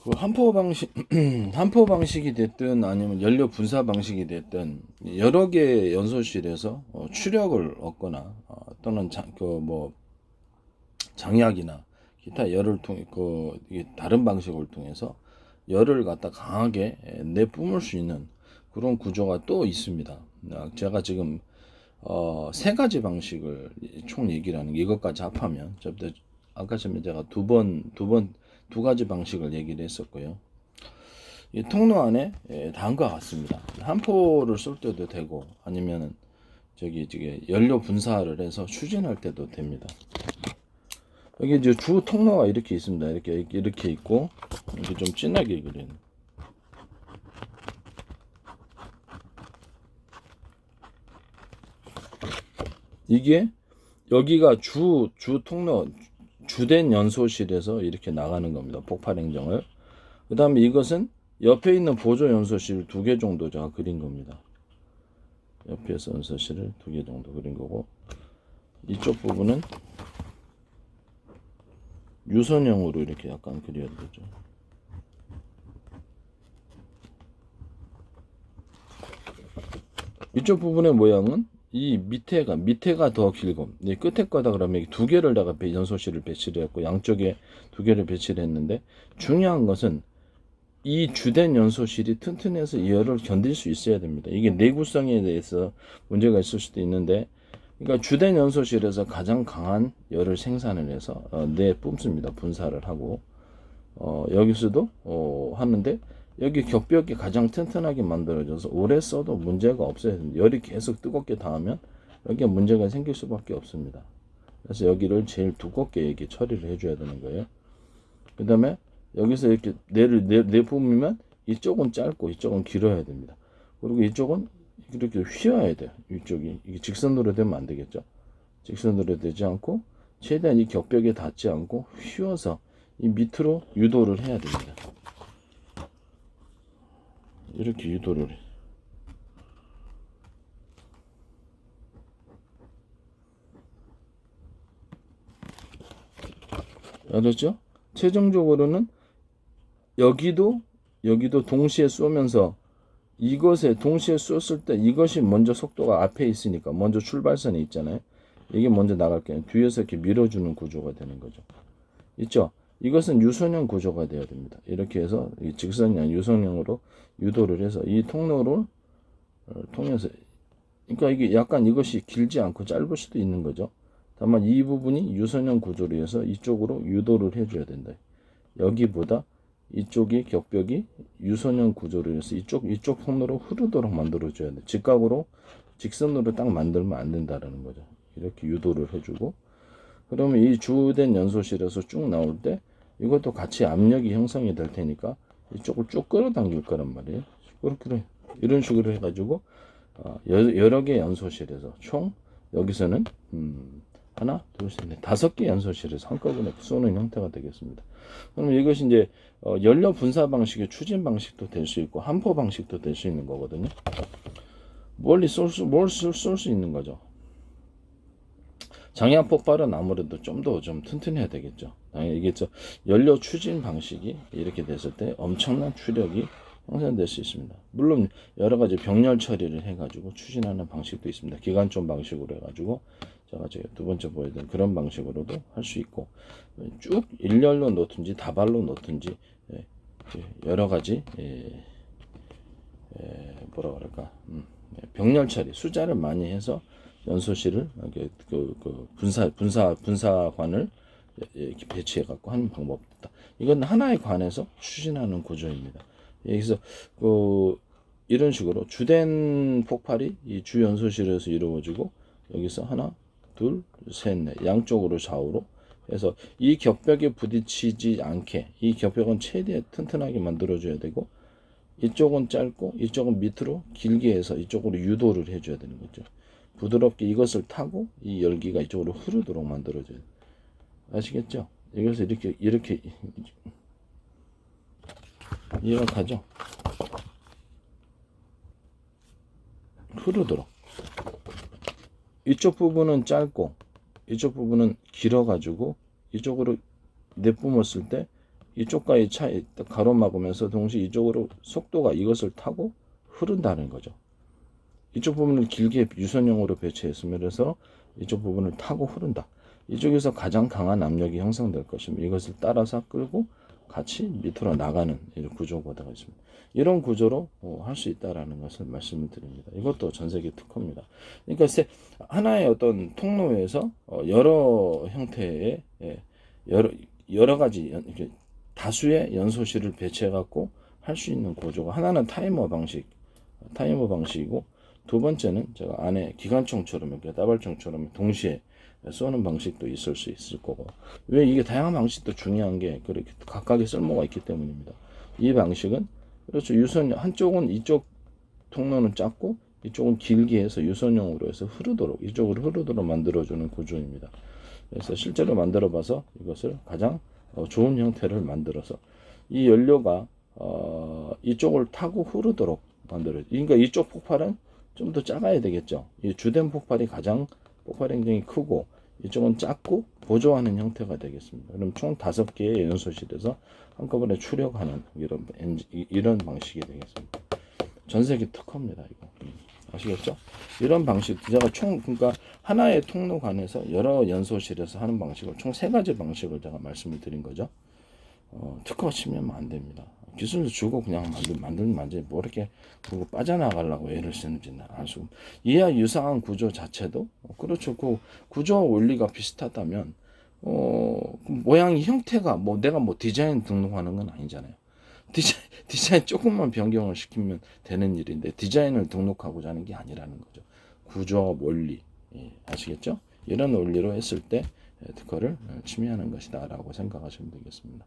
그 한포 방식 한포 방식이 됐든 아니면 연료 분사 방식이 됐든 여러 개의 연소실에서 추력을 얻거나 또는 뭐 장약이나 기타 열을 통해 이게 다른 방식을 통해서 열을 갖다 강하게 내뿜을 수 있는 그런 구조가 또 있습니다. 제가 지금 세 가지 방식을 총 얘기를 하는 게 이것까지 합하면 아까 전에 제가 두 가지 방식을 얘기를 했었고요. 이 통로 안에 다음과 같습니다. 한 포를 쏠 때도 되고 아니면은 저기 연료 분사를 해서 추진할 때도 됩니다. 여기 이제 주 통로가 이렇게 있습니다. 이렇게 있고 이렇게 좀 진하게 그린. 이게 여기가 주 통로 주된 연소실에서 이렇게 나가는 겁니다. 폭발 행정을. 그 다음에 이것은 옆에 있는 보조 연소실 2개 정도 제가 그린 겁니다. 옆에서 연소실을 2개 정도 그린 거고, 이쪽 부분은 유선형으로 이렇게 약간 그려야 되죠. 이쪽 부분의 모양은 이 밑에가 더 길고, 이 끝에 거다 그러면 2개를 내가 연소실을 배치를 했고 양쪽에 2개를 배치를 했는데, 중요한 것은 이 주된 연소실이 튼튼해서 이 열을 견딜 수 있어야 됩니다. 이게 내구성에 대해서 문제가 있을 수도 있는데, 그러니까 주된 연소실에서 가장 강한 열을 생산을 해서 내뿜습니다. 분사를 하고 여기서도 하는데, 여기 격벽이 가장 튼튼하게 만들어져서 오래 써도 문제가 없어야 됩니다. 열이 계속 뜨겁게 닿으면 여기에 문제가 생길 수밖에 없습니다. 그래서 여기를 제일 두껍게 이렇게 처리를 해줘야 되는 거예요. 그 다음에 여기서 이렇게 내뿜으면 이쪽은 짧고 이쪽은 길어야 됩니다. 그리고 이쪽은 이렇게 휘어야 돼요. 이쪽이 이게 직선으로 되면 안 되겠죠. 직선으로 되지 않고 최대한 이 격벽에 닿지 않고 휘어서 이 밑으로 유도를 해야 됩니다. 이렇게 유도를 해. 알았죠? 최종적으로는 여기도 동시에 쏘면서 이것에 동시에 쏘았을 때 이것이 먼저 속도가 앞에 있으니까 먼저 출발선이 있잖아요. 이게 먼저 나갈 게 아니라 뒤에서 이렇게 밀어주는 구조가 되는 거죠. 있죠? 이것은 유선형 구조가 되어야 됩니다. 이렇게 해서 직선형 유선형으로 유도를 해서 이 통로를 통해서, 그러니까 이게 약간 이것이 길지 않고 짧을 수도 있는 거죠. 다만 이 부분이 유선형 구조로 해서 이쪽으로 유도를 해줘야 된다. 여기보다 이쪽이 격벽이 유선형 구조로 해서 이쪽 통로로 흐르도록 만들어줘야 돼. 직선으로 딱 만들면 안 된다라는 거죠. 이렇게 유도를 해주고, 그러면 이 주된 연소실에서 쭉 나올 때 이것도 같이 압력이 형성이 될 테니까 이쪽을 쭉 끌어당길 거란 말이에요. 그렇게 이런 식으로 해가지고 여러 개 연소실에서 총 여기서는 하나, 둘, 셋, 넷, 5개 연소실에서 한꺼번에 쏘는 형태가 되겠습니다. 그럼 이것이 이제 연료 분사 방식의 추진 방식도 될 수 있고 한포 방식도 될 수 있는 거거든요. 뭘 쏠 수 있는 거죠. 장약 폭발은 아무래도 좀 더 튼튼해야 되겠죠. 이게 연료 추진 방식이 이렇게 됐을 때 엄청난 추력이 형성될 수 있습니다. 물론 여러 가지 병렬 처리를 해가지고 추진하는 방식도 있습니다. 기관총 방식으로 해가지고 제가 두 번째 보여드린 그런 방식으로도 할 수 있고, 쭉 일렬로 놓든지 다발로 놓든지 여러 가지 뭐라 그럴까 병렬 처리 숫자를 많이 해서 연소실을 분사관을 이렇게 배치해 갖고 하는 방법이다. 이건 하나의 관에서 추진하는 구조입니다. 여기서 이런 식으로 주된 폭발이 이 주 연소실에서 이루어지고 여기서 하나, 둘, 셋, 넷 양쪽으로 좌우로 해서 이 격벽에 부딪히지 않게 이 격벽은 최대한 튼튼하게 만들어줘야 되고, 이쪽은 짧고 이쪽은 밑으로 길게 해서 이쪽으로 유도를 해줘야 되는 거죠. 부드럽게 이것을 타고 이 열기가 이쪽으로 흐르도록 만들어줘야 돼요. 아시겠죠? 이것을 이렇게 이해가 가죠? 흐르도록. 이쪽 부분은 짧고 이쪽 부분은 길어가지고 이쪽으로 내뿜었을 때 이쪽과의 차이 가로막으면서 동시에 이쪽으로 속도가 이것을 타고 흐른다는 거죠. 이쪽 부분을 길게 유선형으로 배치했으면 그래서 이쪽 부분을 타고 흐른다. 이쪽에서 가장 강한 압력이 형성될 것입니다. 이것을 따라서 끌고 같이 밑으로 나가는 이런 구조가 되어 있습니다. 이런 구조로 할 수 있다라는 것을 말씀을 드립니다. 이것도 전 세계 특허입니다. 그러니까 하나의 어떤 통로에서 여러 형태의 여러 가지 다수의 연소실을 배치해 갖고 할 수 있는 구조가 하나는 타이머 방식이고 두 번째는 제가 안에 기관총처럼 이렇게 따발총처럼 동시에 쏘는 방식도 있을 수 있을 거고 왜 이게 다양한 방식도 중요한 게 그렇게 각각의 쓸모가 있기 때문입니다. 이 방식은 그렇죠. 유선 한쪽은 이쪽 통로는 작고 이쪽은 길게 해서 유선용으로 해서 이쪽으로 흐르도록 만들어주는 구조입니다. 그래서 실제로 만들어봐서 이것을 가장 좋은 형태를 만들어서 이 연료가 이쪽을 타고 흐르도록 만들어요. 그러니까 이쪽 폭발은 좀 더 작아야 되겠죠. 이 주된 폭발이 가장 폭발 행정이 크고 이쪽은 작고 보조하는 형태가 되겠습니다. 그럼 총 5개의 연소실에서 한꺼번에 출력하는 이런 방식이 되겠습니다. 전 세계 특허입니다. 이거 아시겠죠? 이런 방식 제가 그러니까 하나의 통로 간에서 여러 연소실에서 하는 방식을 총 3가지 방식을 제가 말씀을 드린 거죠. 특허 치면 안 됩니다. 기술을 주고 그냥 만들면 뭐 이렇게 그거 빠져나가려고 애를 쓰는지 알수. 이와 유사한 구조 자체도 그렇죠. 그 구조 원리가 비슷하다면 모양이 형태가 내가 디자인 등록하는 건 아니잖아요. 디자인 조금만 변경을 시키면 되는 일인데 디자인을 등록하고자 하는 게 아니라는 거죠. 구조 원리 아시겠죠? 이런 원리로 했을 때 특허를 침해하는 것이다라고 생각하시면 되겠습니다.